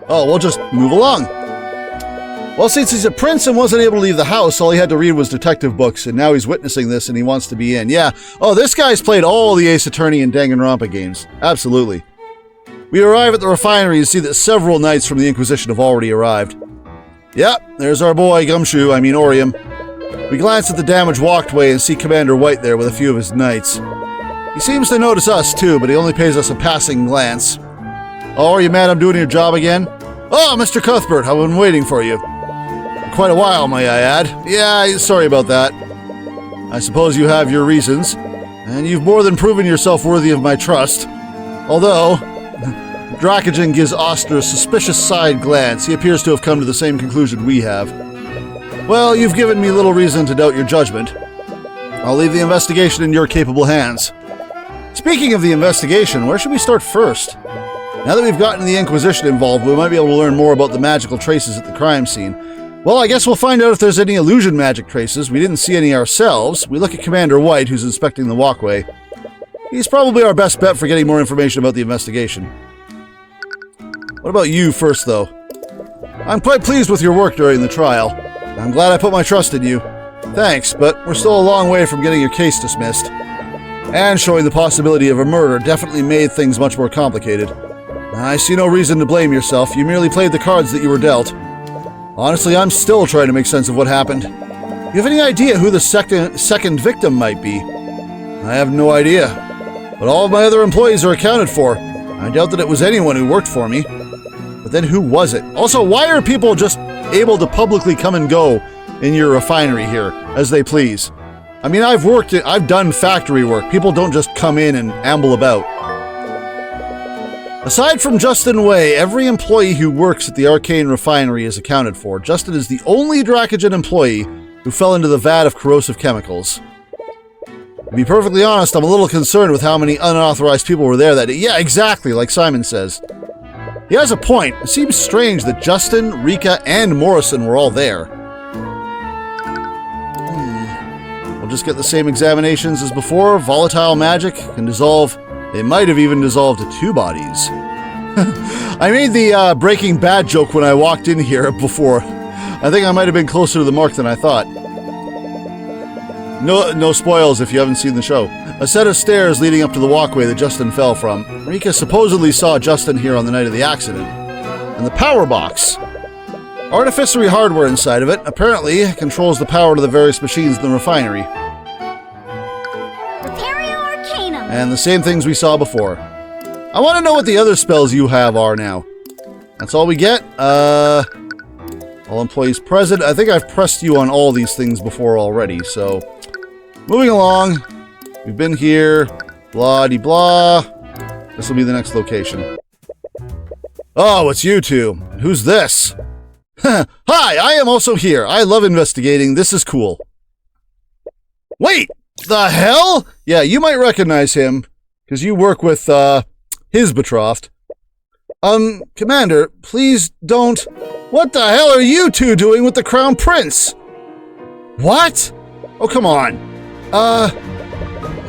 Oh, we'll just move along. Well, since he's a prince and wasn't able to leave the house, all he had to read was detective books, and now he's witnessing this and he wants to be in. Yeah. Oh, this guy's played all the Ace Attorney and Danganronpa games. Absolutely. We arrive at the refinery and see that several knights from the Inquisition have already arrived. Yep, there's our boy, Orium. We glance at the damaged walkway and see Commander White there with a few of his knights. He seems to notice us too, but he only pays us a passing glance. Oh, are you mad I'm doing your job again? Oh, Mr. Cuthbert, I've been waiting for you. Quite a while, may I add. Yeah, sorry about that. I suppose you have your reasons, and you've more than proven yourself worthy of my trust. Although, Dracogen gives Oster a suspicious side glance. He appears to have come to the same conclusion we have. Well, you've given me little reason to doubt your judgment. I'll leave the investigation in your capable hands. Speaking of the investigation, where should we start first? Now that we've gotten the Inquisition involved, we might be able to learn more about the magical traces at the crime scene. Well, I guess we'll find out if there's any illusion magic traces. We didn't see any ourselves. We look at Commander White, who's inspecting the walkway. He's probably our best bet for getting more information about the investigation. What about you first, though? I'm quite pleased with your work during the trial. I'm glad I put my trust in you. Thanks, but we're still a long way from getting your case dismissed. And showing the possibility of a murder definitely made things much more complicated. I see no reason to blame yourself. You merely played the cards that you were dealt. Honestly, I'm still trying to make sense of what happened. You have any idea who the second victim might be? I have no idea. But all of my other employees are accounted for. I doubt that it was anyone who worked for me. But then who was it? Also, why are people just able to publicly come and go in your refinery here as they please? I mean, I've done factory work. People don't just come in and amble about. Aside from Justin Way, every employee who works at the Arcane refinery is accounted for. Justin is the only Dracogen employee who fell into the vat of corrosive chemicals. To be perfectly honest, I'm a little concerned with how many unauthorized people were there that day. Yeah, exactly, like Psymin says. He has a point. It seems strange that Justin, Rika, and Morrison were all there. We'll just get the same examinations as before. Volatile magic can dissolve. It might have even dissolved to two bodies. I made the Breaking Bad joke when I walked in here before. I think I might have been closer to the mark than I thought. No spoils if you haven't seen the show. A set of stairs leading up to the walkway that Justin fell from. Rika supposedly saw Justin here on the night of the accident. And the power box. Artificery hardware inside of it apparently controls the power to the various machines in the refinery. And the same things we saw before. I want to know what the other spells you have are now. That's all we get? All employees present. I think I've pressed you on all these things before already, so... Moving along. We've been here. Blah-de-blah. This will be the next location. Oh, it's you two. Who's this? Hi, I am also here. I love investigating. This is cool. Wait! The hell? Yeah, you might recognize him, because you work with, his betrothed. Commander, please don't... What the hell are you two doing with the Crown Prince? What? Oh, come on.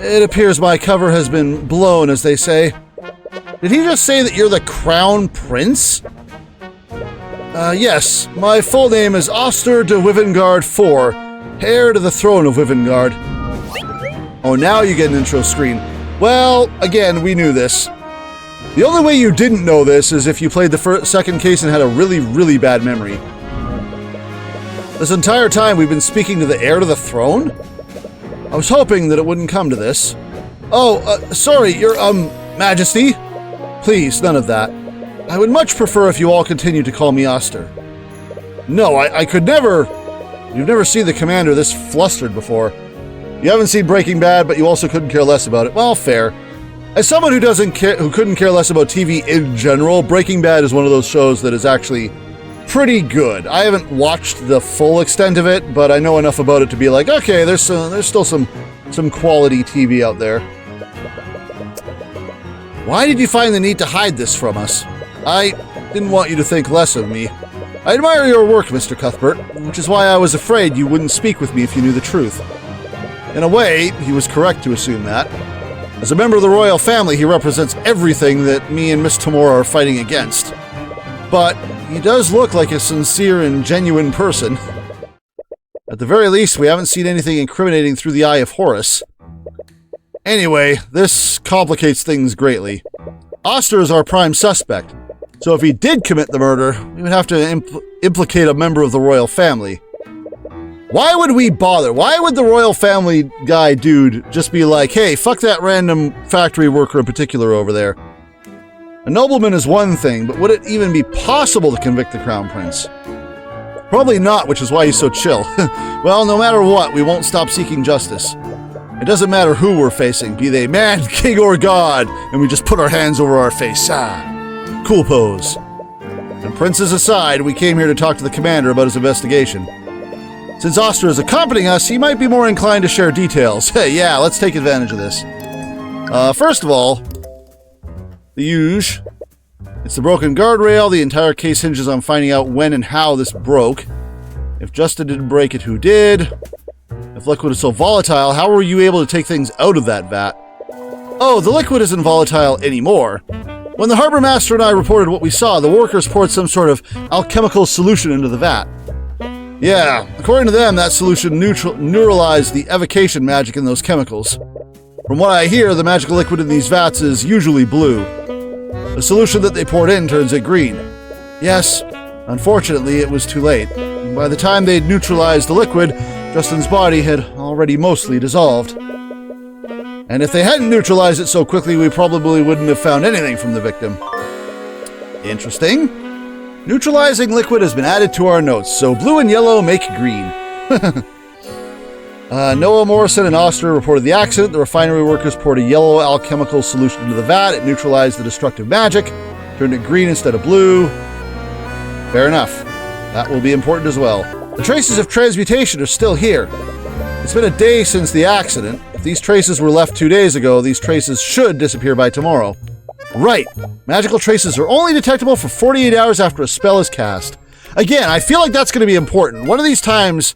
It appears my cover has been blown, as they say. Did he just say that you're the Crown Prince? Yes. My full name is Oster de Wivengard IV, heir to the throne of Wivengard. Oh, now you get an intro screen. Well, again, we knew this. The only way you didn't know this is if you played the second case and had a really, really bad memory. This entire time we've been speaking to the heir to the throne? I was hoping that it wouldn't come to this. Oh, sorry, your, Majesty? Please, none of that. I would much prefer if you all continue to call me Oster. No, I could never... You've never seen the commander this flustered before. You haven't seen Breaking Bad, but you also couldn't care less about it. Well, fair. As someone who couldn't care less about TV in general, Breaking Bad is one of those shows that is actually pretty good. I haven't watched the full extent of it, but I know enough about it to be like, okay, there's still some quality TV out there. Why did you find the need to hide this from us? I didn't want you to think less of me. I admire your work, Mr. Cuthbert, which is why I was afraid you wouldn't speak with me if you knew the truth. In a way, he was correct to assume that. As a member of the royal family, he represents everything that me and Miss Tamora are fighting against. but he does look like a sincere and genuine person. At the very least, we haven't seen anything incriminating through the eye of Horus. Anyway, this complicates things greatly. Oster is our prime suspect, so if he did commit the murder, we would have to implicate a member of the royal family. Why would we bother? Why would the royal family guy dude just be like, hey, fuck that random factory worker in particular over there? A nobleman is one thing, but would it even be possible to convict the crown prince? Probably not, which is why he's so chill. Well, no matter what, we won't stop seeking justice. It doesn't matter who we're facing, be they man, king, or god, and we just put our hands over our face. Ah, cool pose. And princes aside, we came here to talk to the commander about his investigation. Since Oster is accompanying us, he might be more inclined to share details. Hey, yeah, let's take advantage of this. First of all, the usual. It's the broken guardrail. The entire case hinges on finding out when and how this broke. If Justin didn't break it, who did? If liquid is so volatile, how were you able to take things out of that vat? Oh, the liquid isn't volatile anymore. When the harbor master and I reported what we saw, the workers poured some sort of alchemical solution into the vat. Yeah, according to them, that solution neuralized the evocation magic in those chemicals. From what I hear, the magical liquid in these vats is usually blue. The solution that they poured in turns it green. Yes, unfortunately, it was too late. By the time they'd neutralized the liquid, Justin's body had already mostly dissolved. And if they hadn't neutralized it so quickly, we probably wouldn't have found anything from the victim. Interesting. Neutralizing liquid has been added to our notes, so blue and yellow make green. Noah, Morrison, and Oster reported the accident. The refinery workers poured a yellow alchemical solution into the vat. It neutralized the destructive magic, turned it green instead of blue. Fair enough. That will be important as well. The traces of transmutation are still here. It's been a day since the accident. If these traces were left 2 days ago, these traces should disappear by tomorrow. Right. Magical traces are only detectable for 48 hours after a spell is cast. Again, I feel like that's going to be important. One of these times,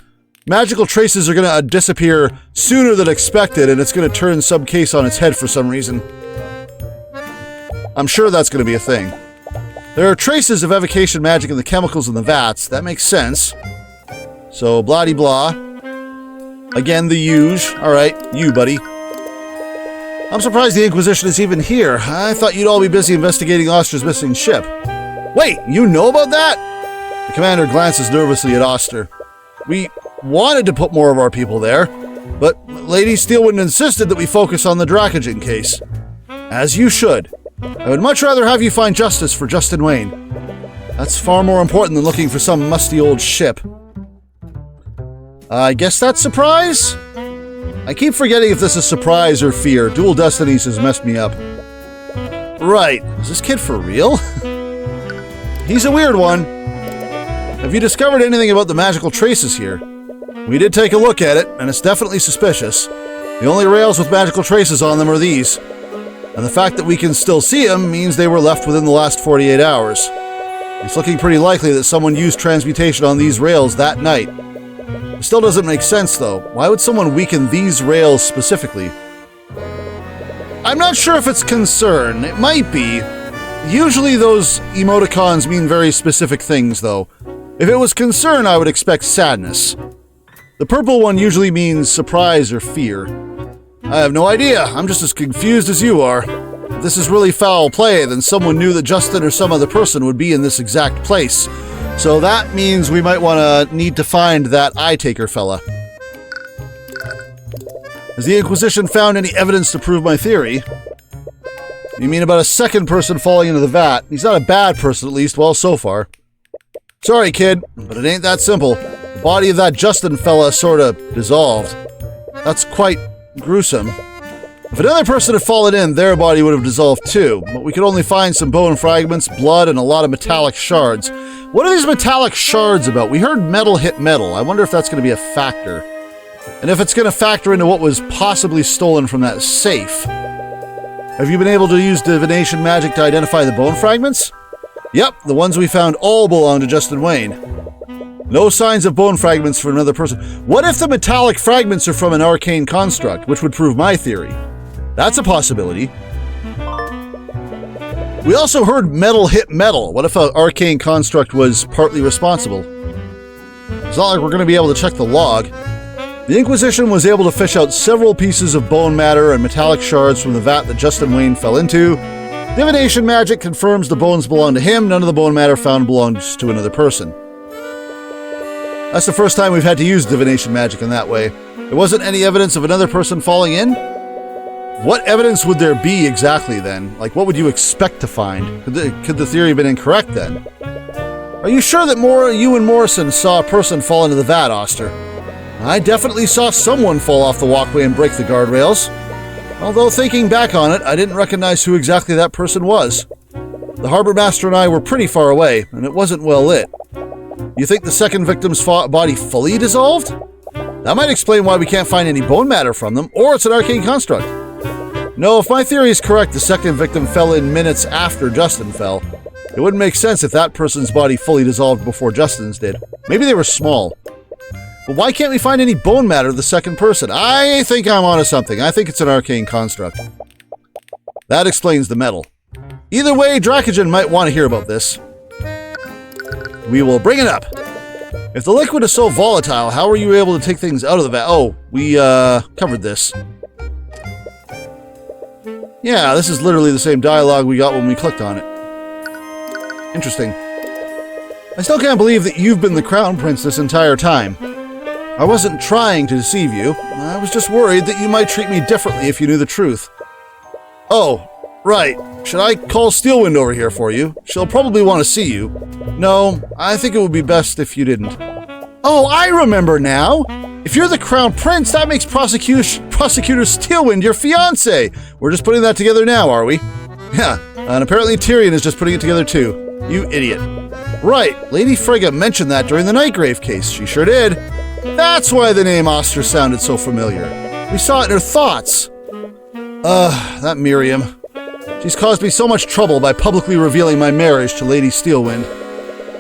magical traces are going to disappear sooner than expected, and it's going to turn some case on its head for some reason. I'm sure that's going to be a thing. There are traces of evocation magic in the chemicals in the vats. That makes sense. So, blah-de-blah. Again, the usual. Alright, you, buddy. I'm surprised the Inquisition is even here. I thought you'd all be busy investigating Oster's missing ship. Wait, you know about that? The commander glances nervously at Oster. We wanted to put more of our people there, but Lady Steelwind insisted that we focus on the Dracogen case. As you should. I would much rather have you find justice for Justin Wayne. That's far more important than looking for some musty old ship. I guess that's surprise? I keep forgetting if this is surprise or fear. Dual Destinies has messed me up. Right. Is this kid for real? He's a weird one. Have you discovered anything about the magical traces here? We did take a look at it, and it's definitely suspicious. The only rails with magical traces on them are these. And the fact that we can still see them means they were left within the last 48 hours. It's looking pretty likely that someone used transmutation on these rails that night. It still doesn't make sense, though. Why would someone weaken these rails specifically? I'm not sure if it's concern. It might be. Usually those emoticons mean very specific things, though. If it was concern, I would expect sadness. The purple one usually means surprise or fear. I have no idea. I'm just as confused as you are. If this is really foul play, then someone knew that Justin or some other person would be in this exact place. So that means we might need to find that eye-taker fella. Has the Inquisition found any evidence to prove my theory? You mean about a second person falling into the vat? He's not a bad person, at least, well, so far. Sorry, kid, but it ain't that simple. The body of that Justin fella sorta dissolved. That's quite gruesome. If another person had fallen in, their body would have dissolved too, but we could only find some bone fragments, blood, and a lot of metallic shards. What are these metallic shards about? We heard metal hit metal. I wonder if that's going to be a factor. And if it's going to factor into what was possibly stolen from that safe. Have you been able to use divination magic to identify the bone fragments? Yep, the ones we found all belong to Justin Wayne. No signs of bone fragments for another person. What if the metallic fragments are from an arcane construct, which would prove my theory? That's a possibility. We also heard metal hit metal. What if an arcane construct was partly responsible? It's not like we're going to be able to check the log. The Inquisition was able to fish out several pieces of bone matter and metallic shards from the vat that Justin Wayne fell into. Divination magic confirms the bones belong to him. None of the bone matter found belongs to another person. That's the first time we've had to use divination magic in that way. There wasn't any evidence of another person falling in? What evidence would there be exactly then? Like, what would you expect to find? Could the theory have been incorrect then? Are you sure that you and Morrison saw a person fall into the vat, Oster? I definitely saw someone fall off the walkway and break the guardrails. Although thinking back on it, I didn't recognize who exactly that person was. The harbor master and I were pretty far away, and it wasn't well lit. You think the second victim's body fully dissolved? That might explain why we can't find any bone matter from them, or it's an arcane construct. No, if my theory is correct, the second victim fell in minutes after Justin fell. It wouldn't make sense if that person's body fully dissolved before Justin's did. Maybe they were small. But why can't we find any bone matter of the second person? I think I'm onto something. I think it's an arcane construct. That explains the metal. Either way, Dracogen might want to hear about this. We will bring it up. If the liquid is so volatile, how are you able to take things out of the vat? Oh, we covered this. Yeah, this is literally the same dialogue we got when we clicked on it. Interesting. I still can't believe that you've been the crown prince this entire time. I wasn't trying to deceive you. I was just worried that you might treat me differently if you knew the truth. Oh, right. Should I call Steelwind over here for you? She'll probably want to see you. No, I think it would be best if you didn't. Oh, I remember now! If you're the crown prince, that makes Prosecutor Steelwind your fiancé! We're just putting that together now, are we? Yeah, and apparently Tyrion is just putting it together too. You idiot. Right, Lady Frigga mentioned that during the Nightgrave case. She sure did. That's why the name Oster sounded so familiar. We saw it in her thoughts. That Miriam. She's caused me so much trouble by publicly revealing my marriage to Lady Steelwind.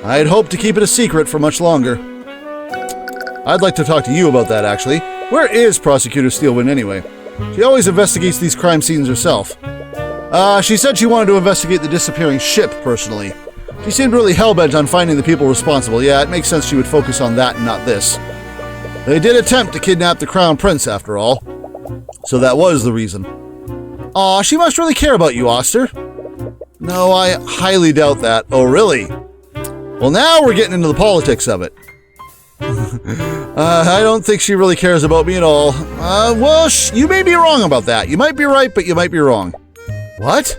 I had hoped to keep it a secret for much longer. I'd like to talk to you about that, actually. Where is Prosecutor Steelwind, anyway? She always investigates these crime scenes herself. She said she wanted to investigate the disappearing ship, personally. She seemed really hellbent on finding the people responsible. Yeah, it makes sense she would focus on that and not this. They did attempt to kidnap the Crown Prince, after all. So that was the reason. Aw, she must really care about you, Oster. No, I highly doubt that. Oh, really? Well, now we're getting into the politics of it. I don't think she really cares about me at all. Well, you may be wrong about that. You might be right, but you might be wrong. What?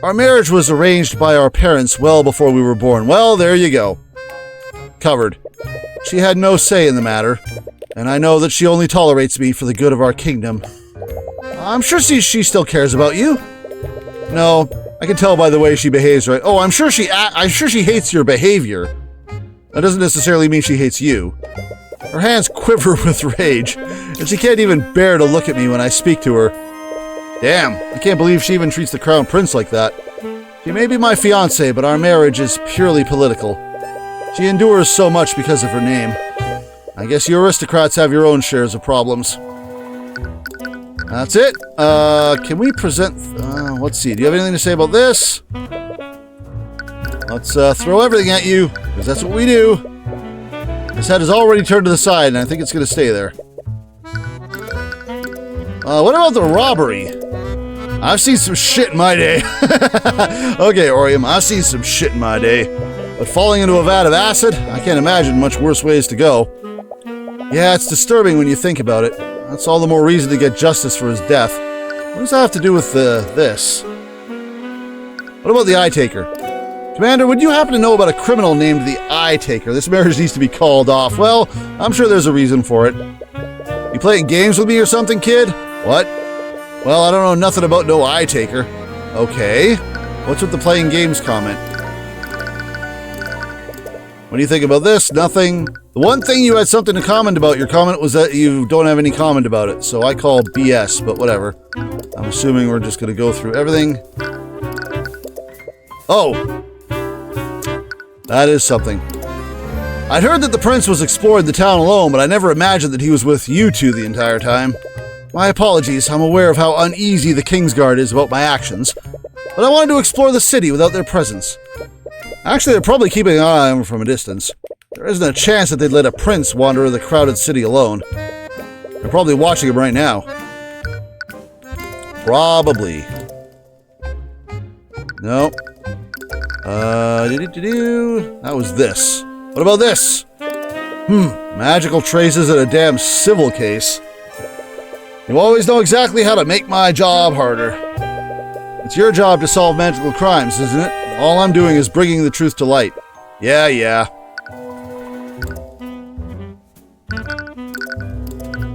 Our marriage was arranged by our parents well before we were born. Well, there you go. Covered. She had no say in the matter, and I know that she only tolerates me for the good of our kingdom. I'm sure she still cares about you. No, I can tell by the way she behaves, right? Oh, I'm sure she hates your behavior. That doesn't necessarily mean she hates you. Her hands quiver with rage, and she can't even bear to look at me when I speak to her. Damn, I can't believe she even treats the Crown Prince like that. She may be my fiancé, but our marriage is purely political. She endures so much because of her name. I guess you aristocrats have your own shares of problems. That's it. Can we present... let's see. Do you have anything to say about this? Let's throw everything at you, because that's what we do. His head is already turned to the side, and I think it's going to stay there. What about the robbery? I've seen some shit in my day. Okay, Orium, I've seen some shit in my day. But falling into a vat of acid, I can't imagine much worse ways to go. Yeah, it's disturbing when you think about it. That's all the more reason to get justice for his death. What does that have to do with this? What about the Eye Taker? Commander, would you happen to know about a criminal named the Eye Taker? This marriage needs to be called off. Well, I'm sure there's a reason for it. You playing games with me or something, kid? What? Well, I don't know nothing about no Eye Taker. Okay. What's with the playing games comment? What do you think about this? Nothing. The one thing you had something to comment about your comment was that you don't have any comment about it. So I call BS, but whatever. I'm assuming we're just going to go through everything. Oh. That is something. I'd heard that the prince was exploring the town alone, but I never imagined that he was with you two the entire time. My apologies. I'm aware of how uneasy the Kingsguard is about my actions. but I wanted to explore the city without their presence. Actually, they're probably keeping an eye on him from a distance. There isn't a chance that they'd let a prince wander in the crowded city alone. They're probably watching him right now. Probably. No. That was this. What about this? Magical traces in a damn civil case. You always know exactly how to make my job harder. It's your job to solve magical crimes, isn't it? All I'm doing is bringing the truth to light. Yeah.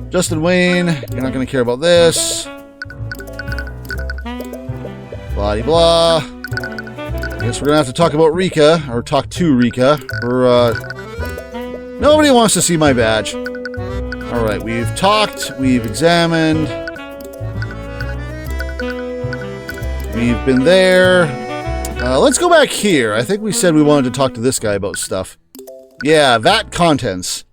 Justin Wayne, you're not going to care about this. Blah-de-blah. I guess we're going to have to talk about Rika, or talk to Rika, for, nobody wants to see my badge. Alright, we've talked, we've examined, we've been there. Let's go back here. I think we said we wanted to talk to this guy about stuff. Yeah, vat contents.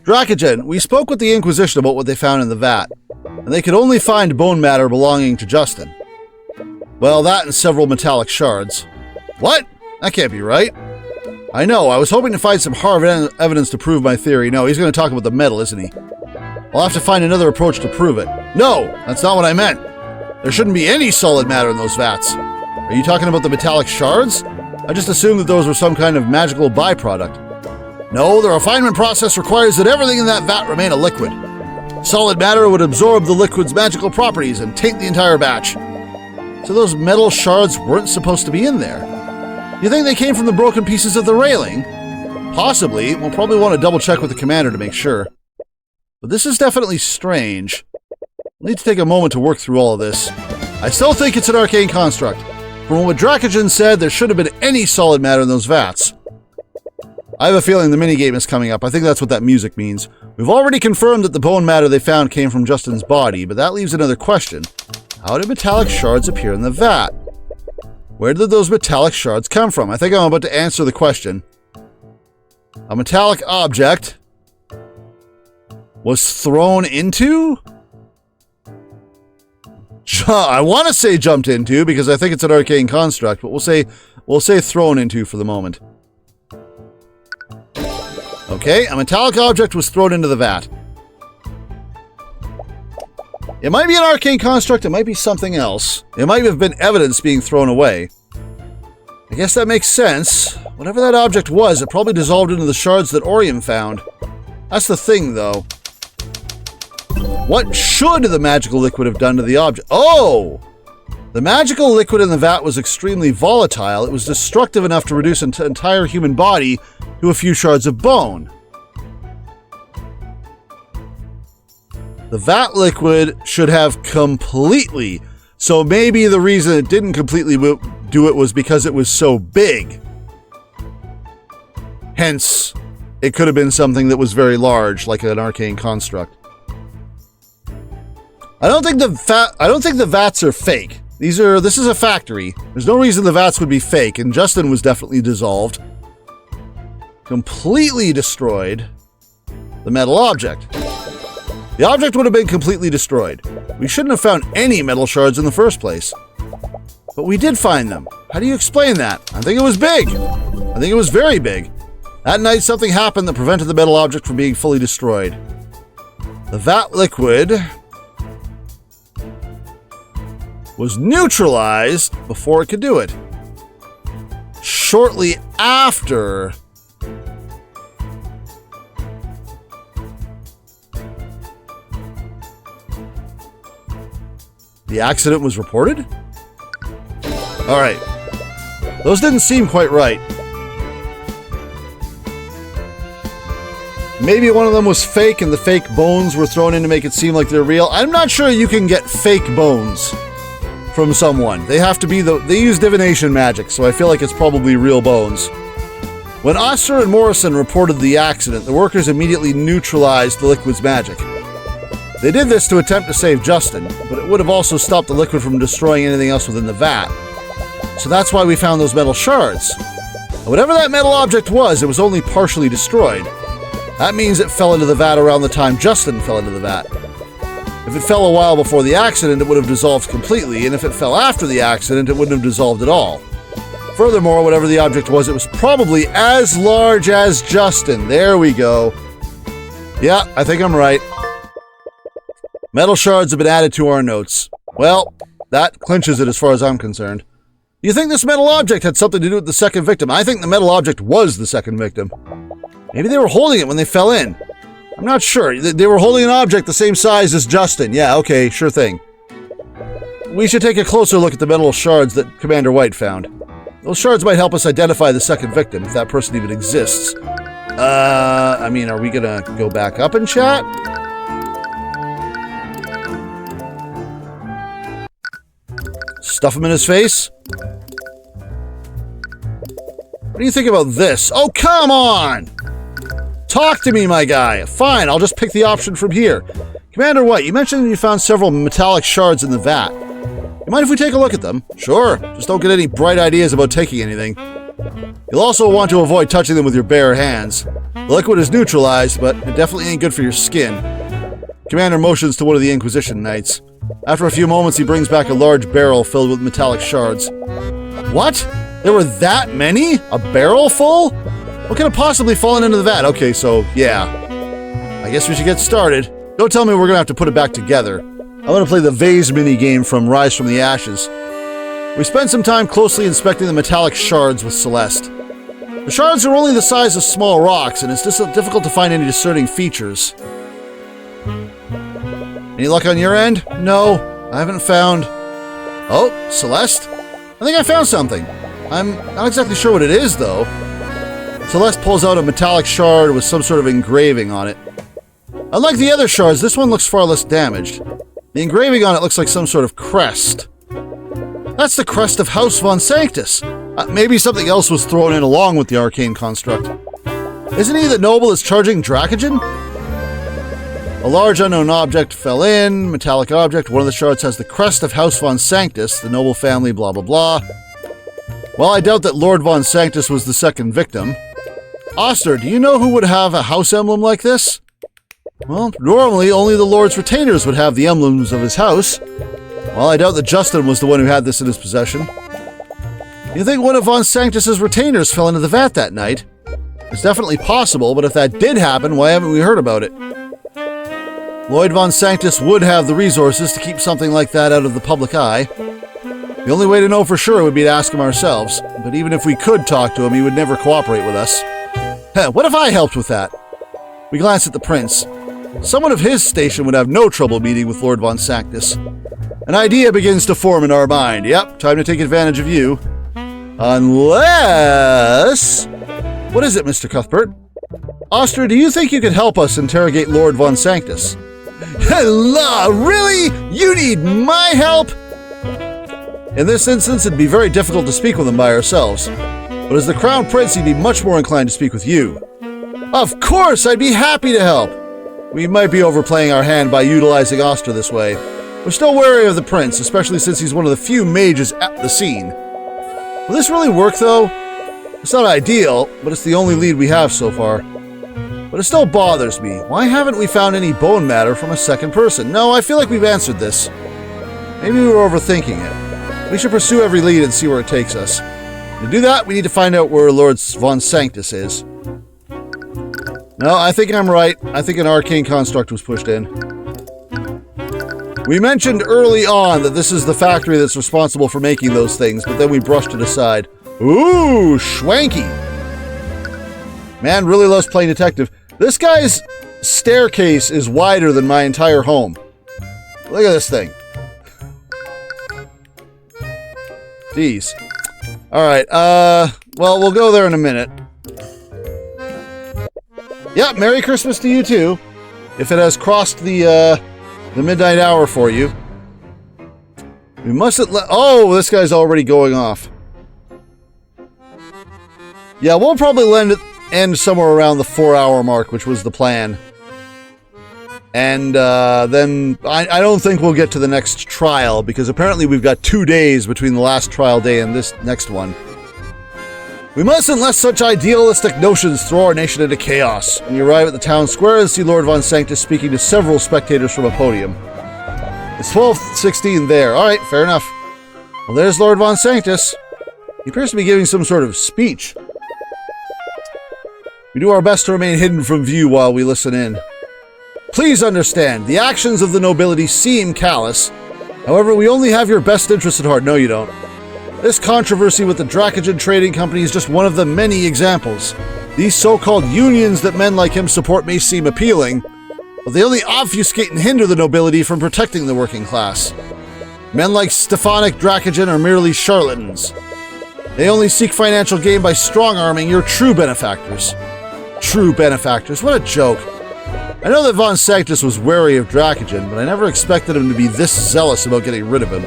Drakagen, we spoke with the Inquisition about what they found in the vat, and they could only find bone matter belonging to Justin. Well, that and several metallic shards. What? That can't be right. I know, I was hoping to find some hard evidence to prove my theory. No, he's going to talk about the metal, isn't he? I'll have to find another approach to prove it. No, that's not what I meant. There shouldn't be any solid matter in those vats. Are you talking about the metallic shards? I just assumed that those were some kind of magical byproduct. No, the refinement process requires that everything in that vat remain a liquid. Solid matter would absorb the liquid's magical properties and taint the entire batch. So those metal shards weren't supposed to be in there. You think they came from the broken pieces of the railing? Possibly. We'll probably want to double check with the commander to make sure. But this is definitely strange. We'll need to take a moment to work through all of this. I still think it's an arcane construct. From what Drakagen said, there shouldn't have been any solid matter in those vats. I have a feeling the minigame is coming up. I think that's what that music means. We've already confirmed that the bone matter they found came from Justin's body, but that leaves another question. How did metallic shards appear in the vat? Where did those metallic shards come from? I think I'm about to answer the question. A metallic object was thrown into? I want to say jumped into because I think it's an arcane construct, but we'll say thrown into for the moment. Okay, a metallic object was thrown into the vat. It might be an arcane construct, it might be something else. It might have been evidence being thrown away. I guess that makes sense. Whatever that object was, it probably dissolved into the shards that Orium found. That's the thing, though. What should the magical liquid have done to the object? Oh! The magical liquid in the vat was extremely volatile. It was destructive enough to reduce an entire human body to a few shards of bone. The vat liquid should have completely... So maybe the reason it didn't completely do it was because it was so big. Hence, it could have been something that was very large, like an arcane construct. I don't think the vats are fake. This is a factory. There's no reason the vats would be fake, and Justin was definitely dissolved. Completely destroyed the metal object. The object would have been completely destroyed. We shouldn't have found any metal shards in the first place. But we did find them. How do you explain that? I think it was big. I think it was very big. That night something happened that prevented the metal object from being fully destroyed. The vat liquid was neutralized before it could do it. Shortly after the accident was reported? All right. Those didn't seem quite right. Maybe one of them was fake and the fake bones were thrown in to make it seem like they're real. I'm not sure you can get fake bones from someone. They have to be they use divination magic, so I feel like it's probably real bones. When Oster and Morrison reported the accident, the workers immediately neutralized the liquid's magic. They did this to attempt to save Justin, but it would have also stopped the liquid from destroying anything else within the vat. So that's why we found those metal shards. And whatever that metal object was, it was only partially destroyed. That means it fell into the vat around the time Justin fell into the vat. If it fell a while before the accident, it would have dissolved completely, and if it fell after the accident, it wouldn't have dissolved at all. Furthermore, whatever the object was, it was probably as large as Justin. There we go. Yeah, I think I'm right. Metal shards have been added to our notes. Well, that clinches it as far as I'm concerned. You think this metal object had something to do with the second victim? I think the metal object was the second victim. Maybe they were holding it when they fell in. I'm not sure. They were holding an object the same size as Justin. Yeah, okay, sure thing. We should take a closer look at the metal shards that Commander White found. Those shards might help us identify the second victim, if that person even exists. I mean, are we gonna go back up and chat? Stuff him in his face? What do you think about this? Oh, come on! Talk to me, my guy. Fine, I'll just pick the option from here. Commander White, you mentioned you found several metallic shards in the vat. You mind if we take a look at them? Sure, just don't get any bright ideas about taking anything. You'll also want to avoid touching them with your bare hands. The liquid is neutralized, but it definitely ain't good for your skin. Commander motions to one of the Inquisition Knights. After a few moments, he brings back a large barrel filled with metallic shards. What? There were that many? A barrel full? What could have possibly fallen into the vat? Okay, so, yeah. I guess we should get started. Don't tell me we're gonna have to put it back together. I want to play the vase mini-game from Rise from the Ashes. We spent some time closely inspecting the metallic shards with Celeste. The shards are only the size of small rocks, and it's just difficult to find any discerning features. Any luck on your end? No, I haven't found... Oh, Celeste? I think I found something. I'm not exactly sure what it is, though. Celeste pulls out a metallic shard with some sort of engraving on it. Unlike the other shards, this one looks far less damaged. The engraving on it looks like some sort of crest. That's the crest of House Von Sanctus. Maybe something else was thrown in along with the arcane construct. Isn't he the noble that's charging Dracogen? A large unknown object fell in, metallic object. One of the shards has the crest of House Von Sanctus, the noble family, blah blah blah. Well, I doubt that Lord Von Sanctus was the second victim. Oster, do you know who would have a house emblem like this? Well, normally only the Lord's retainers would have the emblems of his house. Well, I doubt that Justin was the one who had this in his possession. You think one of Von Sanctus's retainers fell into the vat that night? It's definitely possible, but if that did happen, why haven't we heard about it? Lloyd Von Sanctus would have the resources to keep something like that out of the public eye. The only way to know for sure would be to ask him ourselves, but even if we could talk to him, he would never cooperate with us. What if I helped with that? We glance at the prince. Someone of his station would have no trouble meeting with Lord Von Sanctus. An idea begins to form in our mind. Yep, time to take advantage of you. Unless... What is it, Mr. Cuthbert? Oster, do you think you could help us interrogate Lord Von Sanctus? Hello, really? You need my help? In this instance, it'd be very difficult to speak with him by ourselves. But as the Crown Prince, he'd be much more inclined to speak with you. Of course, I'd be happy to help. We might be overplaying our hand by utilizing Oster this way. We're still wary of the prince, especially since he's one of the few mages at the scene. Will this really work, though? It's not ideal, but it's the only lead we have so far. But it still bothers me. Why haven't we found any bone matter from a second person? No, I feel like we've answered this. Maybe we were overthinking it. We should pursue every lead and see where it takes us. To do that, we need to find out where Lord Von Sanctus is. No, I think I'm right. I think an arcane construct was pushed in. We mentioned early on that this is the factory that's responsible for making those things, but then we brushed it aside. Ooh, schwanky. Man really loves playing detective. This guy's staircase is wider than my entire home. Look at this thing. Jeez. Alright, well, we'll go there in a minute. Yeah, Merry Christmas to you too. If it has crossed the midnight hour for you. We mustn't let... Oh, this guy's already going off. Yeah, we'll probably end somewhere around the 4-hour mark, which was the plan. And then I don't think we'll get to the next trial, because apparently we've got 2 days between the last trial day and this next one. We mustn't let such idealistic notions throw our nation into chaos. When you arrive at the town square, you'll see Lord Von Sanctus speaking to several spectators from a podium. It's 12:16 there. All right, fair enough. Well, there's Lord Von Sanctus. He appears to be giving some sort of speech. We do our best to remain hidden from view while we listen in. Please understand, the actions of the nobility seem callous. However, we only have your best interests at heart. No, you don't. This controversy with the Dracogen Trading Company is just one of the many examples. These so-called unions that men like him support may seem appealing, but they only obfuscate and hinder the nobility from protecting the working class. Men like Stefanik Dracogen are merely charlatans. They only seek financial gain by strong-arming your true benefactors. True benefactors, what a joke. I know that Von Sanctus was wary of Dracogen, but I never expected him to be this zealous about getting rid of him.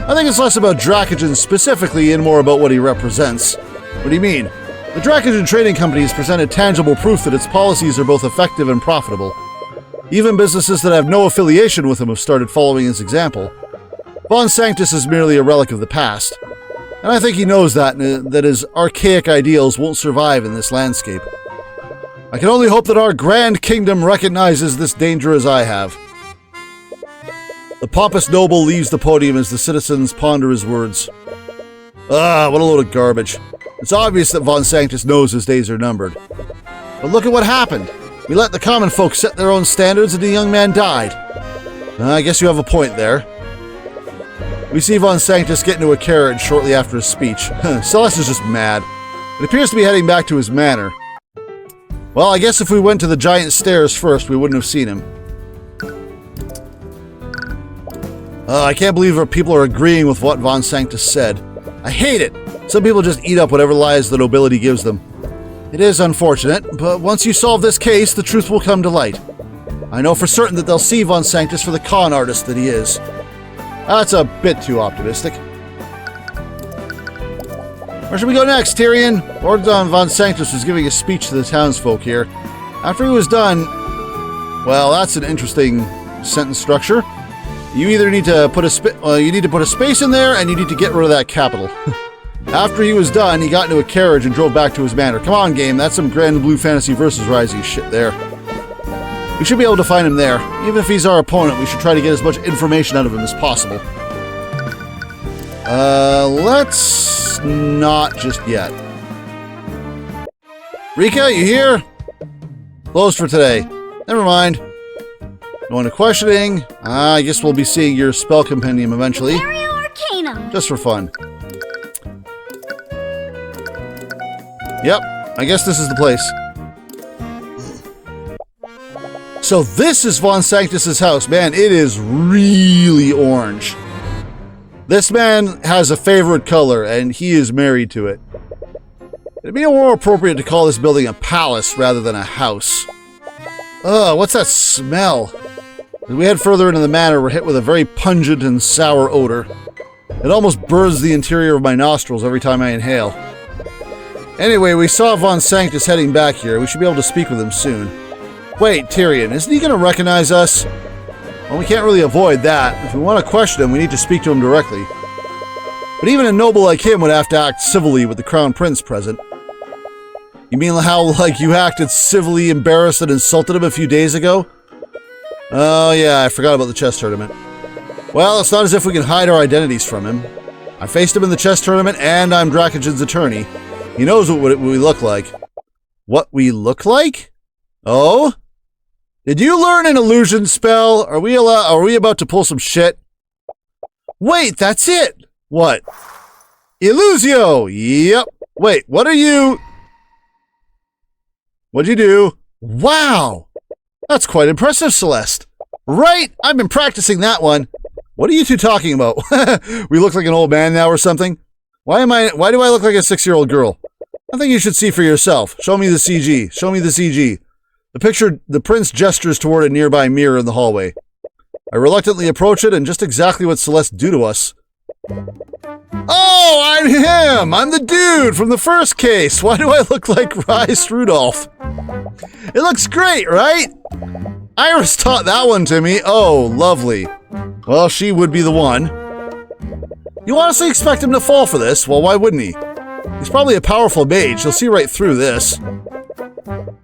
I think it's less about Dracogen specifically and more about what he represents. What do you mean? The Dracogen Trading Company has presented tangible proof that its policies are both effective and profitable. Even businesses that have no affiliation with him have started following his example. Von Sanctus is merely a relic of the past, and I think he knows that his archaic ideals won't survive in this landscape. I can only hope that our grand kingdom recognizes this danger as I have. The pompous noble leaves the podium as the citizens ponder his words. Ah, what a load of garbage. It's obvious that Von Sanctus knows his days are numbered. But look at what happened. We let the common folk set their own standards and the young man died. I guess you have a point there. We see Von Sanctus get into a carriage shortly after his speech. Celeste is just mad. It appears to be heading back to his manor. Well, I guess if we went to the giant stairs first, we wouldn't have seen him. I can't believe our people are agreeing with what Von Sanctus said. I hate it! Some people just eat up whatever lies the nobility gives them. It is unfortunate, but once you solve this case, the truth will come to light. I know for certain that they'll see Von Sanctus for the con artist that he is. That's a bit too optimistic. Where should we go next, Tyrion? Lord Von Sanctus was giving a speech to the townsfolk here. After he was done... Well, that's an interesting sentence structure. You either need to put a space in there, and you need to get rid of that capital. After he was done, he got into a carriage and drove back to his manor. Come on, game. That's some Grand Blue Fantasy versus Rising shit there. We should be able to find him there. Even if he's our opponent, we should try to get as much information out of him as possible. Let's not just yet. Rika, you here? Closed for today. Never mind. Going to questioning. I guess we'll be seeing your spell compendium eventually. Arcane. Just for fun. Yep, I guess this is the place. So this is Von Sanctus's house. Man, it is really orange. This man has a favorite color, and he is married to it. It'd be more appropriate to call this building a palace rather than a house. Ugh, what's that smell? As we head further into the manor, we're hit with a very pungent and sour odor. It almost burns the interior of my nostrils every time I inhale. Anyway, we saw Von Sanctus heading back here. We should be able to speak with him soon. Wait, Tyrion, isn't he going to recognize us? Well, we can't really avoid that. If we want to question him, we need to speak to him directly. But even a noble like him would have to act civilly with the Crown Prince present. You mean how, like, you acted civilly embarrassed and insulted him a few days ago? Oh, yeah, I forgot about the chess tournament. Well, it's not as if we can hide our identities from him. I faced him in the chess tournament, and I'm Dracogen's attorney. He knows what we look like. What we look like? Oh? Did you learn an illusion spell? Are we about to pull some shit? Wait, that's it! What? Illusio! Yep. Wait, what are you... What'd you do? Wow! That's quite impressive, Celeste. Right? I've been practicing that one. What are you two talking about? We look like an old man now or something? Why do I look like a 6-year-old girl? I think you should see for yourself. Show me the CG. Show me the CG. The prince gestures toward a nearby mirror in the hallway. I reluctantly approach it, and just exactly what Celeste do to us. Oh, I'm him! I'm the dude from the first case! Why do I look like Rice Rudolph? It looks great, right? Iris taught that one to me. Oh, lovely. Well, she would be the one. You honestly expect him to fall for this? Well, why wouldn't he? He's probably a powerful mage. He'll see right through this.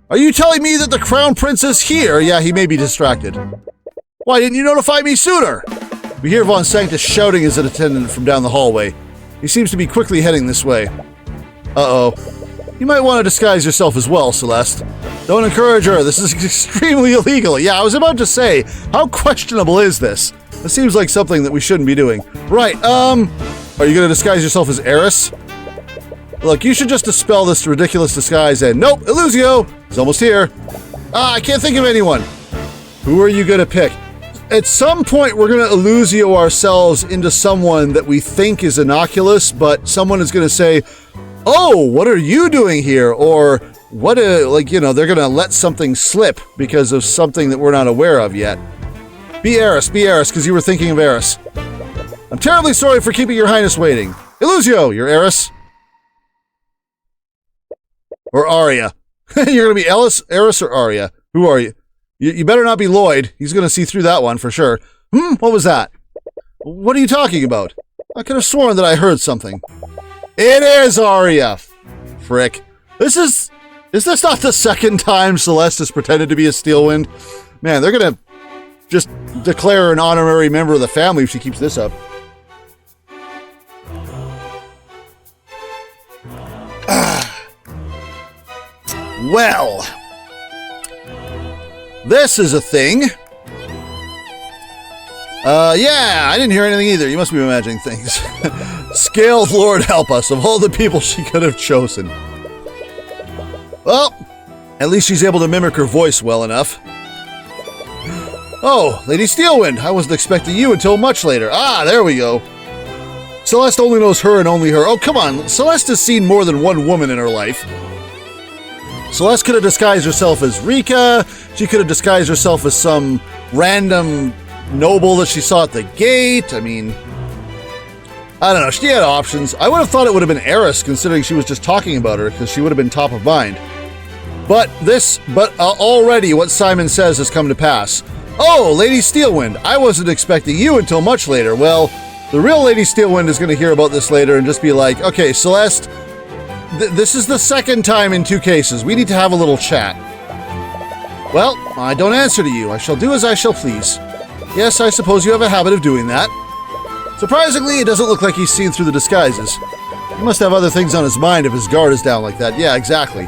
Are you telling me that the Crown Prince is here? Yeah, he may be distracted. Why didn't you notify me sooner? We hear Von Sanctus shouting his attendant from down the hallway. He seems to be quickly heading this way. Uh-oh. You might want to disguise yourself as well, Celeste. Don't encourage her. This is extremely illegal. Yeah, I was about to say, how questionable is this? This seems like something that we shouldn't be doing. Right, are you going to disguise yourself as Eris? Look, you should just dispel this ridiculous disguise and... Nope, Illusio! He's almost here. I can't think of anyone. Who are you going to pick? At some point, we're going to Illusio ourselves into someone that we think is innocuous, but someone is going to say, oh, what are you doing here? Or, what they're going to let something slip because of something that we're not aware of yet. Be Eris, because you were thinking of Eris. I'm terribly sorry for keeping your highness waiting. Illusio, you're Eris. Or Arya. You're going to be Eris or Arya? Who are you? You better not be Lloyd. He's going to see through that one for sure. What was that? What are you talking about? I could have sworn that I heard something. It is Arya. Frick. Is this not the second time Celeste has pretended to be a Steelwind? Man, they're going to just declare her an honorary member of the family if she keeps this up. Well, this is a thing. Yeah, I didn't hear anything either. You must be imagining things. Scaled Lord help us, of all the people she could have chosen. Well, at least she's able to mimic her voice well enough. Oh, Lady Steelwind, I wasn't expecting you until much later. Ah, there we go. Celeste only knows her and only her. Oh, come on, Celeste has seen more than one woman in her life. Celeste could have disguised herself as Rika. She could have disguised herself as some random noble that she saw at the gate. I mean, I don't know. She had options. I would have thought it would have been Eris, considering she was just talking about her, because she would have been top of mind. But already what Psymin Sezz has come to pass. Oh, Lady Steelwind, I wasn't expecting you until much later. Well, the real Lady Steelwind is going to hear about this later and just be like, okay, Celeste, this is the second time in 2 cases. We need to have a little chat. Well, I don't answer to you. I shall do as I shall please. Yes, I suppose you have a habit of doing that. Surprisingly, it doesn't look like he's seen through the disguises. He must have other things on his mind if his guard is down like that. Yeah, exactly.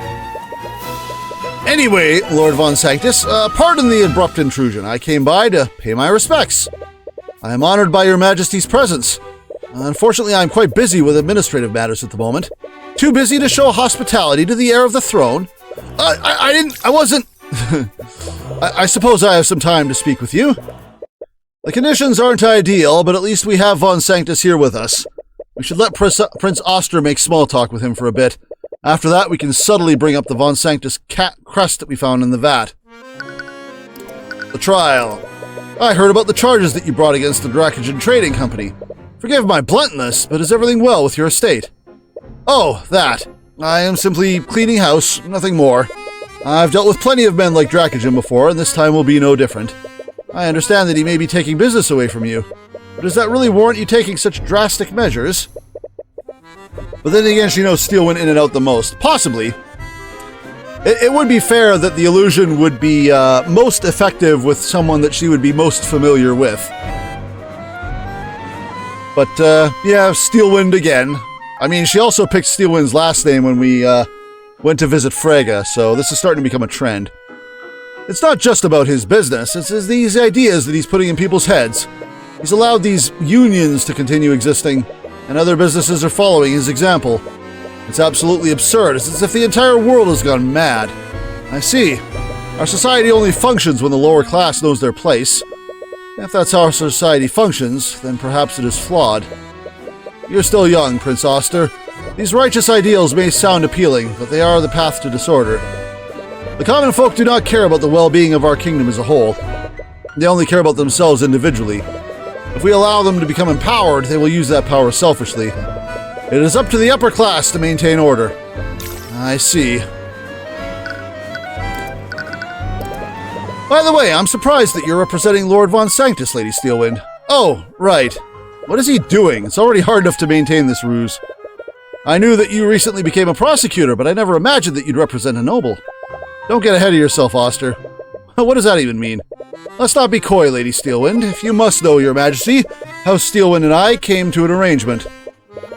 Anyway, Lord Von Sanctus, pardon the abrupt intrusion. I came by to pay my respects. I am honored by your majesty's presence. Unfortunately, I'm quite busy with administrative matters at the moment. Too busy to show hospitality to the heir of the throne. I wasn't... I suppose I have some time to speak with you. The conditions aren't ideal, but at least we have Von Sanctus here with us. We should let Prince Oster make small talk with him for a bit. After that, we can subtly bring up the Von Sanctus cat crest that we found in the vat. The trial. I heard about the charges that you brought against the Dracogen Trading Company. Forgive my bluntness, but is everything well with your estate? Oh, that. I am simply cleaning house, nothing more. I've dealt with plenty of men like Dracogen before, and this time will be no different. I understand that he may be taking business away from you, but does that really warrant you taking such drastic measures? But then again, she knows Steel went in and out the most. Possibly. It would be fair that the illusion would be most effective with someone that she would be most familiar with. But, yeah, Steelwind again. I mean, she also picked Steelwind's last name when we went to visit Frega, so this is starting to become a trend. It's not just about his business, it's these ideas that he's putting in people's heads. He's allowed these unions to continue existing, and other businesses are following his example. It's absolutely absurd. It's as if the entire world has gone mad. I see. Our society only functions when the lower class knows their place. If that's how our society functions, then perhaps it is flawed. You're still young, Prince Oster. These righteous ideals may sound appealing, but they are the path to disorder. The common folk do not care about the well-being of our kingdom as a whole. They only care about themselves individually. If we allow them to become empowered, they will use that power selfishly. It is up to the upper class to maintain order. I see. By the way, I'm surprised that you're representing Lord Von Sanctus, Lady Steelwind. Oh, right. What is he doing? It's already hard enough to maintain this ruse. I knew that you recently became a prosecutor, but I never imagined that you'd represent a noble. Don't get ahead of yourself, Oster. What does that even mean? Let's not be coy, Lady Steelwind. If you must know, Your Majesty, House Steelwind and I came to an arrangement.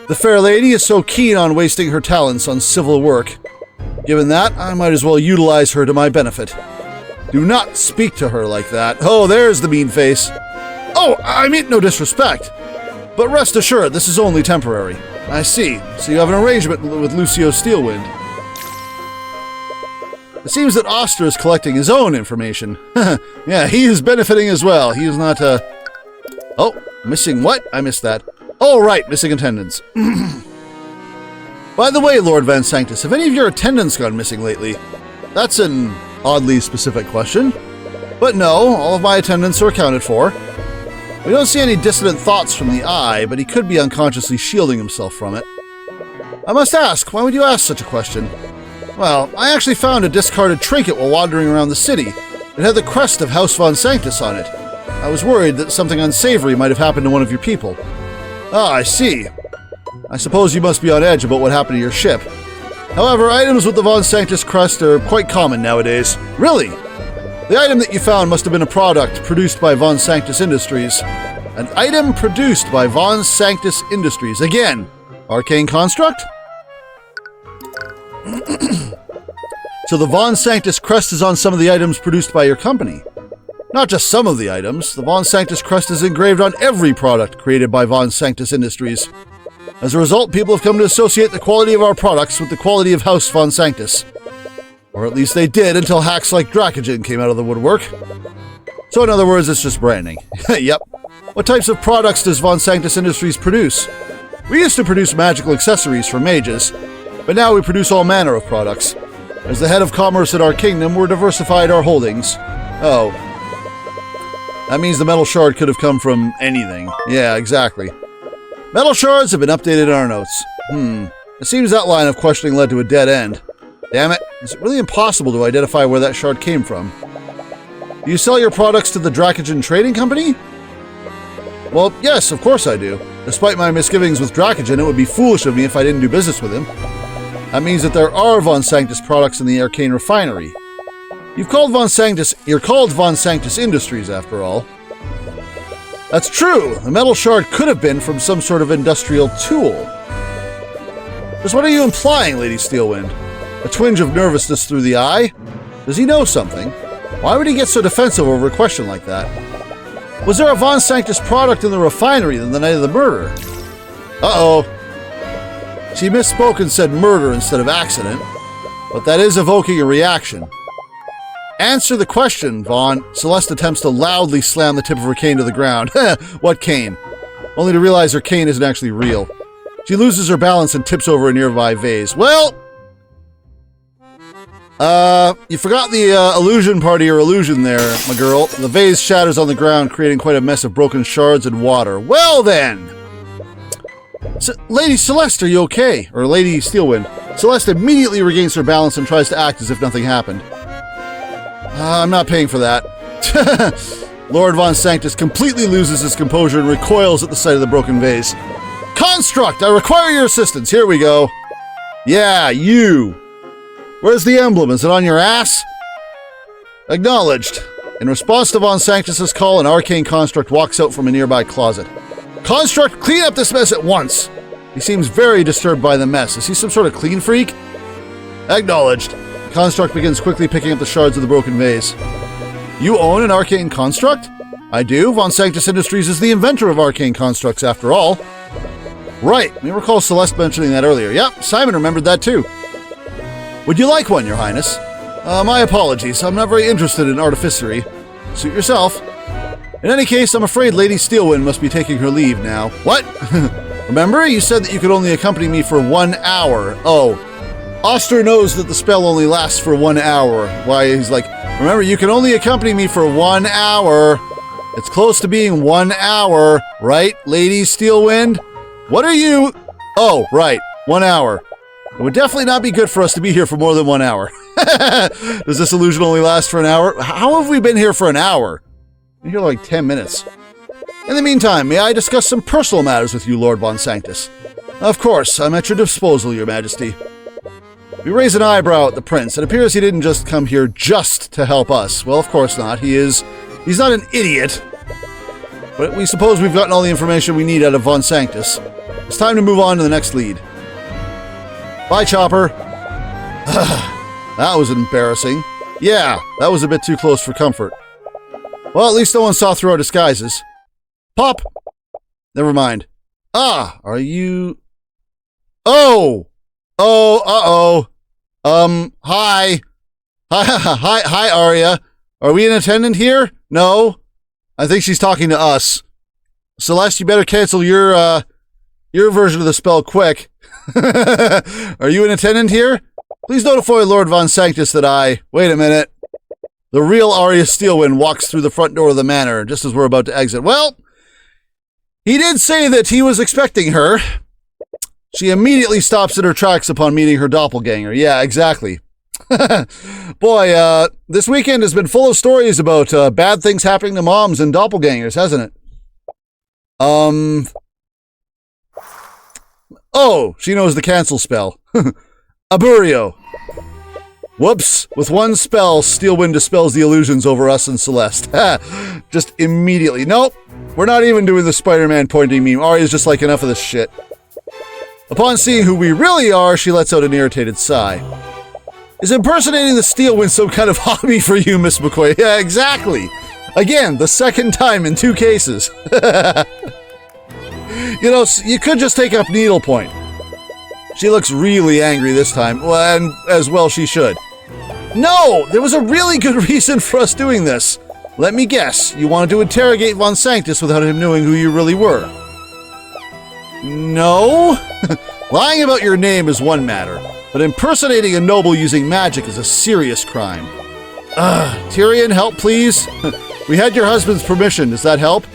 The fair lady is so keen on wasting her talents on civil work. Given that, I might as well utilize her to my benefit. Do not speak to her like that. Oh, there's the mean face. Oh, I mean no disrespect. But rest assured, this is only temporary. I see. So you have an arrangement with Lucio Steelwind. It seems that Oster is collecting his own information. Yeah, he is benefiting as well. He is not, Oh, missing what? I missed that. Oh, right, missing attendance. By the way, Lord Van Sanctus, have any of your attendants gone missing lately? That's an oddly specific question. But no, all of my attendants are accounted for. We don't see any dissident thoughts from the eye, but he could be unconsciously shielding himself from it. I must ask, why would you ask such a question? Well, I actually found a discarded trinket while wandering around the city. It had the crest of House Von Sanctus on it. I was worried that something unsavory might have happened to one of your people. Ah, I see. I suppose you must be on edge about what happened to your ship. However, items with the Von Sanctus crest are quite common nowadays. Really? The item that you found must have been a product produced by Von Sanctus Industries. An item produced by Von Sanctus Industries. Again, Arcane construct? So the Von Sanctus crest is on some of the items produced by your company. Not just some of the items. The Von Sanctus crest is engraved on every product created by Von Sanctus Industries. As a result, people have come to associate the quality of our products with the quality of House Von Sanctus. Or at least they did until hacks like Dracogen came out of the woodwork. So in other words, it's just branding. Yep. What types of products does Von Sanctus Industries produce? We used to produce magical accessories for mages, but now we produce all manner of products. As the head of commerce at our kingdom, we're diversified our holdings. Oh. That means the metal shard could have come from anything. Yeah, exactly. Metal shards have been updated in our notes. It seems that line of questioning led to a dead end. Damn it, is it really impossible to identify where that shard came from? Do you sell your products to the Dracogen Trading Company? Well, yes, of course I do. Despite my misgivings with Dracogen, it would be foolish of me if I didn't do business with him. That means that there are Von Sanctus products in the Arcane Refinery. You're called Von Sanctus Industries, after all. That's true. The metal shard could have been from some sort of industrial tool. Just what are you implying, Lady Steelwind? A twinge of nervousness through the eye? Does he know something? Why would he get so defensive over a question like that? Was there a Von Sanctus product in the refinery on the night of the murder? Uh-oh. She misspoke and said murder instead of accident, but that is evoking a reaction. Answer the question, Vaughn. Celeste attempts to loudly slam the tip of her cane to the ground. What cane? Only to realize her cane isn't actually real. She loses her balance and tips over a nearby vase. Well, you forgot the illusion part of your illusion there, my girl. The vase shatters on the ground, creating quite a mess of broken shards and water. Well then! Lady Celeste, are you okay? Or Lady Steelwind. Celeste immediately regains her balance and tries to act as if nothing happened. I'm not paying for that. Lord Von Sanctus completely loses his composure and recoils at the sight of the broken vase. Construct! I require your assistance. Here we go. Yeah, you. Where's the emblem? Is it on your ass? Acknowledged. In response to Von Sanctus's call, an arcane construct walks out from a nearby closet. Construct, clean up this mess at once. He seems very disturbed by the mess. Is he some sort of clean freak? Acknowledged. The construct begins quickly picking up the shards of the broken vase. You own an arcane construct? I do. Von Sanctus Industries is the inventor of arcane constructs, after all. Right. We recall Celeste mentioning that earlier. Yep, Simon remembered that too. Would you like one, Your Highness? My apologies. I'm not very interested in artificery. Suit yourself. In any case, I'm afraid Lady Steelwind must be taking her leave now. What? Remember, you said that you could only accompany me for 1 hour. Oh. Oster knows that the spell only lasts for 1 hour. Why, he's like, remember, you can only accompany me for 1 hour. It's close to being 1 hour, right, Lady Steelwind? What are you? Oh, right, 1 hour. It would definitely not be good for us to be here for more than 1 hour. Does this illusion only last for an hour? How have we been here for an hour? We're here like 10 minutes. In the meantime, may I discuss some personal matters with you, Lord Von Sanctus? Of course, I'm at your disposal, Your Majesty. We raise an eyebrow at the prince. It appears he didn't just come here just to help us. Well, of course not. He is He's not an idiot. But we suppose we've gotten all the information we need out of Von Sanctus. It's time to move on to the next lead. Bye, Chopper. That was embarrassing. Yeah, that was a bit too close for comfort. Well, at least no one saw through our disguises. Pop! Never mind. Ah, are you... Oh! Oh, uh-oh. Hi. Hi, Arya. Are we in attendant here? No. I think she's talking to us. Celeste, you better cancel your version of the spell quick. Are you in attendant here? Please notify Lord Von Sanctus that I... Wait a minute. The real Arya Steelwind walks through the front door of the manor just as we're about to exit. Well, he did say that he was expecting her. She immediately stops in her tracks upon meeting her doppelganger. Yeah, exactly. Boy, this weekend has been full of stories about bad things happening to moms and doppelgangers, hasn't it? Oh, she knows the cancel spell. Aburio. Whoops. With one spell, Steelwind dispels the illusions over us and Celeste. Just immediately. Nope. We're not even doing the Spider-Man pointing meme. Arya's just like, enough of this shit. Upon seeing who we really are, she lets out an irritated sigh. Is impersonating the Steelwind some kind of hobby for you, Miss McCoy? Yeah, exactly. Again, the second time in 2 cases. You know, you could just take up needlepoint. She looks really angry this time, well, and as well she should. No! There was a really good reason for us doing this. Let me guess, you wanted to interrogate Von Sanctus without him knowing who you really were. No? Lying about your name is one matter, but impersonating a noble using magic is a serious crime. Tyrion, help please? We had your husband's permission, does that help?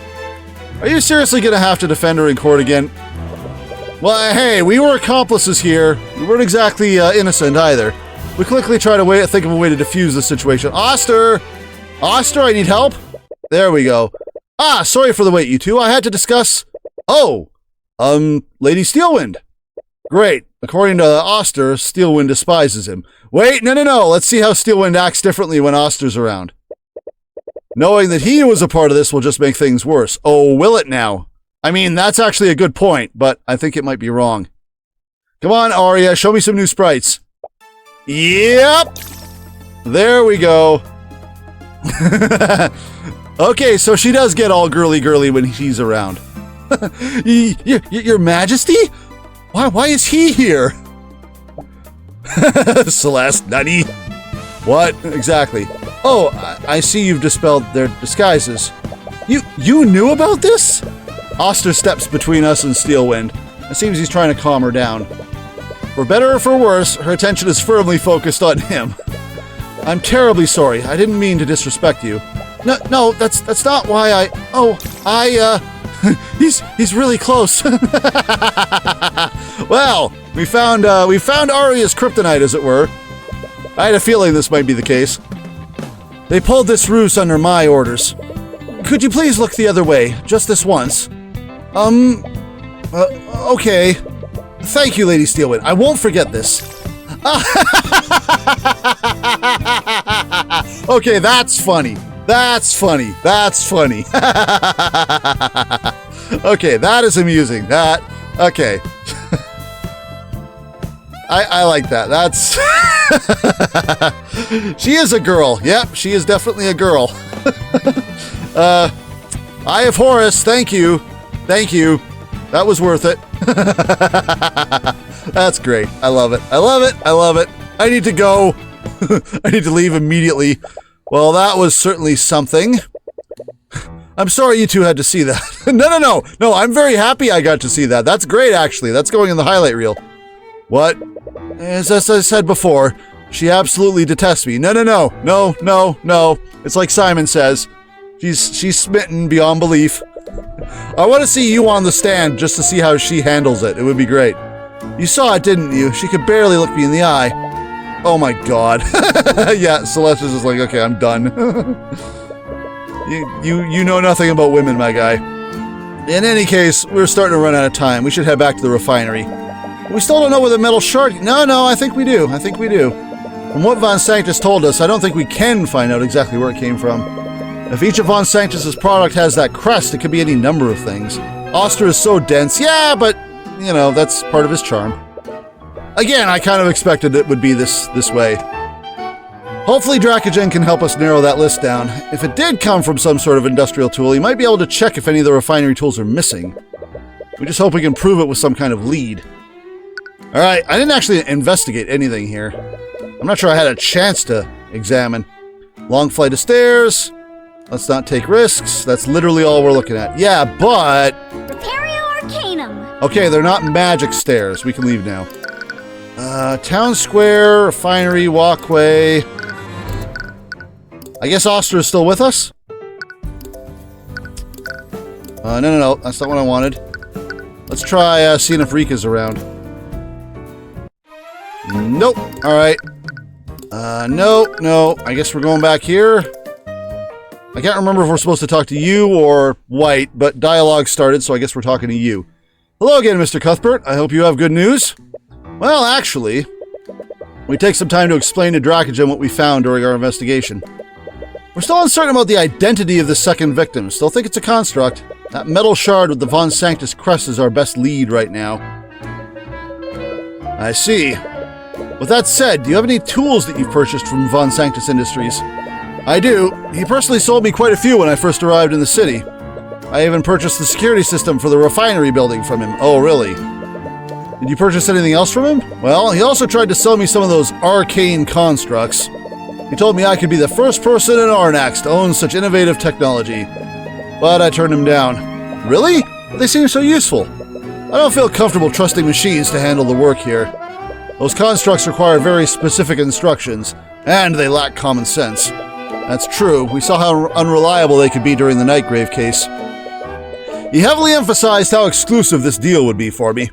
Are you seriously gonna have to defend her in court again? Well, hey, we were accomplices here. We weren't exactly innocent either. We quickly try to think of a way to defuse the situation. Oster! Oster, I need help? There we go. Ah, sorry for the wait, you two. I had to discuss... Oh! Lady Steelwind. Great. According to Oster, Steelwind despises him. Wait, no. Let's see how Steelwind acts differently when Oster's around. Knowing that he was a part of this will just make things worse. Oh, will it now? I mean, that's actually a good point, but I think it might be wrong. Come on, Arya, show me some new sprites. Yep! There we go. Okay, so she does get all girly when he's around. Your Majesty? Why is he here? Celeste, nutty. What? Exactly. Oh, I see you've dispelled their disguises. You knew about this? Oster steps between us and Steelwind. It seems he's trying to calm her down. For better or for worse, her attention is firmly focused on him. I'm terribly sorry. I didn't mean to disrespect you. No, that's not why he's really close. Well, we found Arya's kryptonite, as it were. I had a feeling this might be the case. They pulled this ruse under my orders. Could you please look the other way, just this once? Okay. Thank you, Lady Steelwind. I won't forget this. Okay, that's funny. That's funny. Okay, that is amusing. Okay. I like that. That's... She is a girl. Yep, she is definitely a girl. Eye of Horus, thank you. That was worth it. That's great. I love it. I need to go. I need to leave immediately. Well, that was certainly something. I'm sorry you two had to see that. No, I'm very happy I got to see that. That's great, actually. That's going in the highlight reel. What? As I said before, she absolutely detests me. No. It's like Psymin Sezz. She's smitten beyond belief. I want to see you on the stand just to see how she handles it. It would be great. You saw it, didn't you? She could barely look me in the eye. Oh my god. Yeah, Celeste is just like, okay, I'm done. You know nothing about women, my guy. In any case, we're starting to run out of time. We should head back to the refinery. We still don't know where the metal shard... No, I think we do. From what Von Sanctus told us, I don't think we can find out exactly where it came from. If each of Von Sanctus's product has that crest, it could be any number of things. Oster is so dense, yeah, but, you know, that's part of his charm. Again, I kind of expected it would be this way. Hopefully Dracogen can help us narrow that list down. If it did come from some sort of industrial tool, he might be able to check if any of the refinery tools are missing. We just hope we can prove it with some kind of lead. Alright, I didn't actually investigate anything here. I'm not sure I had a chance to examine. Long flight of stairs. Let's not take risks. That's literally all we're looking at. Yeah, but... Repario Arcanum. Okay, they're not magic stairs. We can leave now. Town square, refinery, walkway. I guess Oster is still with us? No. That's not what I wanted. Let's try seeing if Rika's around. Nope. Alright. No. I guess we're going back here. I can't remember if we're supposed to talk to you or White, but dialogue started, so I guess we're talking to you. Hello again, Mr. Cuthbert. I hope you have good news. Well, actually, we take some time to explain to Dracogen what we found during our investigation. We're still uncertain about the identity of the second victim. Still think it's a construct. That metal shard with the Von Sanctus crest is our best lead right now. I see. With that said, do you have any tools that you've purchased from Von Sanctus Industries? I do. He personally sold me quite a few when I first arrived in the city. I even purchased the security system for the refinery building from him. Oh, really? Did you purchase anything else from him? Well, he also tried to sell me some of those arcane constructs. He told me I could be the first person in Arnax to own such innovative technology. But I turned him down. Really? They seem so useful. I don't feel comfortable trusting machines to handle the work here. Those constructs require very specific instructions, and they lack common sense. That's true. We saw how unreliable they could be during the Nightgrave case. He heavily emphasized how exclusive this deal would be for me.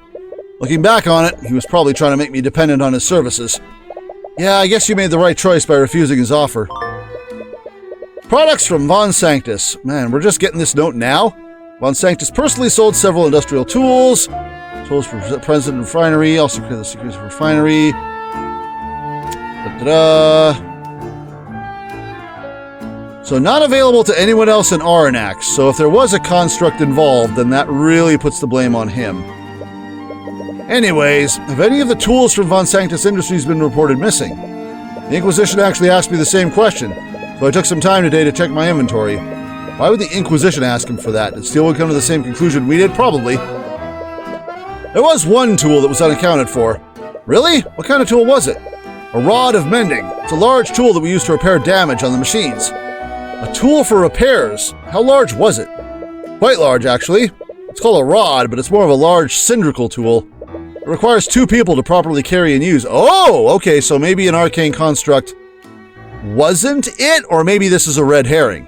Looking back on it, he was probably trying to make me dependent on his services. Yeah, I guess you made the right choice by refusing his offer. Products from Von Sanctus. Man, we're just getting this note now? Von Sanctus personally sold several industrial tools. Tools for President Refinery, also created the security refinery. So not available to anyone else in Aranax. So if there was a construct involved, then that really puts the blame on him. Anyways, have any of the tools from Von Sanctus Industries been reported missing? The Inquisition actually asked me the same question, so I took some time today to check my inventory. Why would the Inquisition ask him for that? Did Steel would come to the same conclusion we did? Probably. There was one tool that was unaccounted for. Really? What kind of tool was it? A rod of mending. It's a large tool that we use to repair damage on the machines. A tool for repairs? How large was it? Quite large, actually. It's called a rod, but it's more of a large cylindrical tool. It requires 2 people to properly carry and use. Oh, okay, so maybe an arcane construct wasn't it? Or maybe this is a red herring.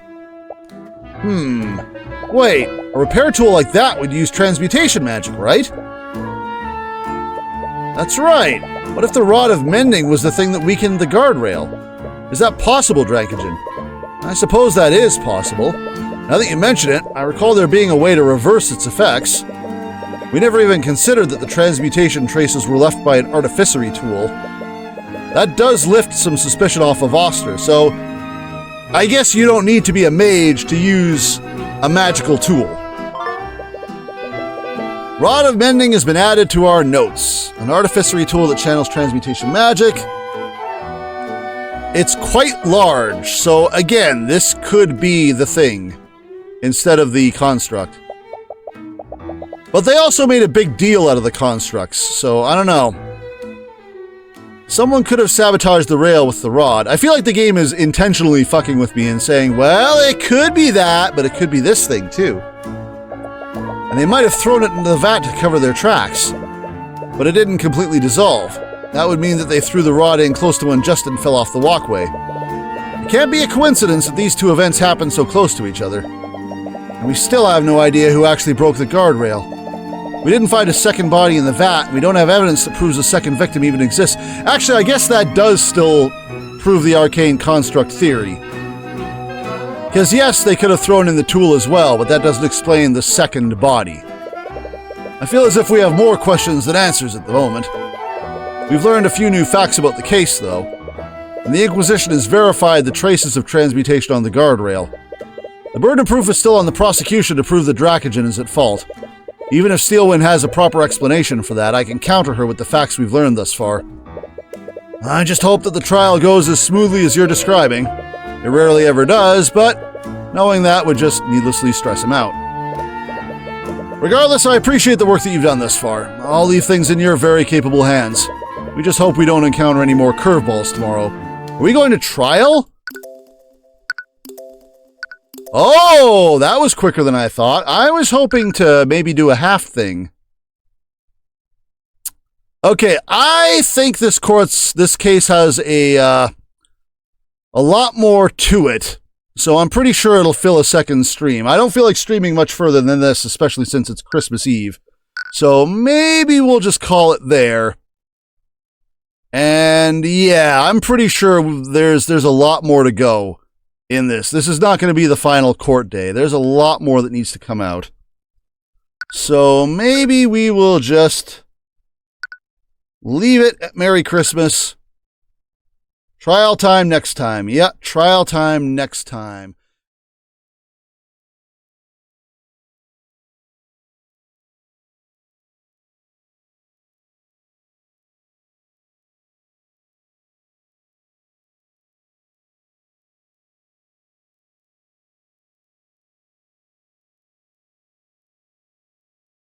Wait, a repair tool like that would use transmutation magic, right? That's right. What if the Rod of Mending was the thing that weakened the guardrail? Is that possible, Dracogen? I suppose that is possible. Now that you mention it, I recall there being a way to reverse its effects. We never even considered that the transmutation traces were left by an artificery tool. That does lift some suspicion off of Oster, so I guess you don't need to be a mage to use a magical tool. Rod of Mending has been added to our notes. An artificery tool that channels transmutation magic. It's quite large, so again, this could be the thing instead of the construct. But they also made a big deal out of the constructs, so I don't know. Someone could have sabotaged the rail with the rod. I feel like the game is intentionally fucking with me and saying, well, it could be that, but it could be this thing too. And they might have thrown it into the vat to cover their tracks. But it didn't completely dissolve. That would mean that they threw the rod in close to when Justin fell off the walkway. It can't be a coincidence that these 2 events happened so close to each other. And we still have no idea who actually broke the guardrail. We didn't find a second body in the vat. We don't have evidence that proves a second victim even exists. Actually, I guess that does still prove the arcane construct theory. Because yes, they could have thrown in the tool as well, but that doesn't explain the second body. I feel as if we have more questions than answers at the moment. We've learned a few new facts about the case, though. And the Inquisition has verified the traces of transmutation on the guardrail. The burden of proof is still on the prosecution to prove that Dracogen is at fault. Even if Steelwind has a proper explanation for that, I can counter her with the facts we've learned thus far. I just hope that the trial goes as smoothly as you're describing. It rarely ever does, but knowing that would just needlessly stress him out. Regardless, I appreciate the work that you've done thus far. I'll leave things in your very capable hands. We just hope we don't encounter any more curveballs tomorrow. Are we going to trial? Oh, that was quicker than I thought. I was hoping to maybe do a half thing. Okay, I think this case has a lot more to it, so I'm pretty sure it'll fill a second stream. I don't feel like streaming much further than this, especially since it's Christmas Eve. So maybe we'll just call it there. And yeah, I'm pretty sure there's a lot more to go in this. This is not going to be the final court day. There's a lot more that needs to come out. So maybe we will just leave it at Merry Christmas. Trial time next time. Yeah, trial time next time.